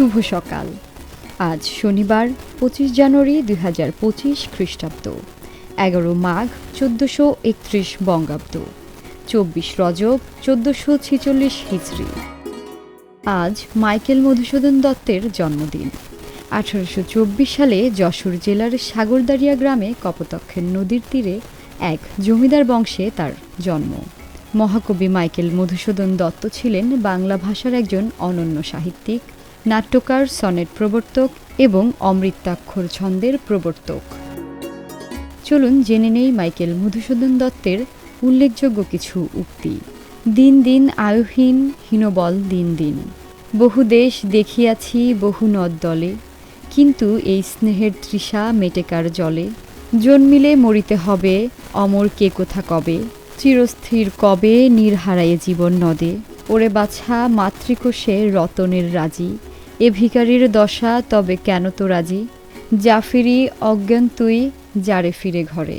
শুভ সকাল। আজ শনিবার ২৫ জানুয়ারি ২০২৫ খ্রিস্টাব্দ, ১১ মাঘ ১৪৩১ বঙ্গাব্দ, ২৪ রজব ১৪৪৬ হিজরি। আজ মাইকেল মধুসূদন দত্তের জন্মদিন। ১৮২৪ সালে যশোর জেলার সাগরদাড়িয়া গ্রামে কপোতাক্ষের নদীর তীরে এক জমিদার বংশে তার জন্ম। মহাকবি মাইকেল মধুসূদন দত্ত ছিলেন বাংলা ভাষার একজন অনন্য সাহিত্যিক, নাট্যকার, সনেট প্রবর্তক এবং অমৃতাক্ষর ছন্দের প্রবর্তক। চলুন জেনে নেই মাইকেল মধুসূদন দত্তের উল্লেখযোগ্য কিছু উক্তি। দিন দিন আয়ুহীন হীনবল দিন দিন, বহু দেশ দেখিয়াছি বহু নদ দলে, কিন্তু এই স্নেহের তৃষা মেটেকার জলে। জন্মিলে মরিতে হবে, অমর কে কোথা কবে, চিরস্থির কবে নীর হারায়ে জীবন নদে। ওরে বাছা মাতৃকোষে রতনের রাজি, এ ভিখারির দশা তবে কেন তো রাজি। যা ফিরি অজ্ঞান তুই, যারে ফিরে ঘরে।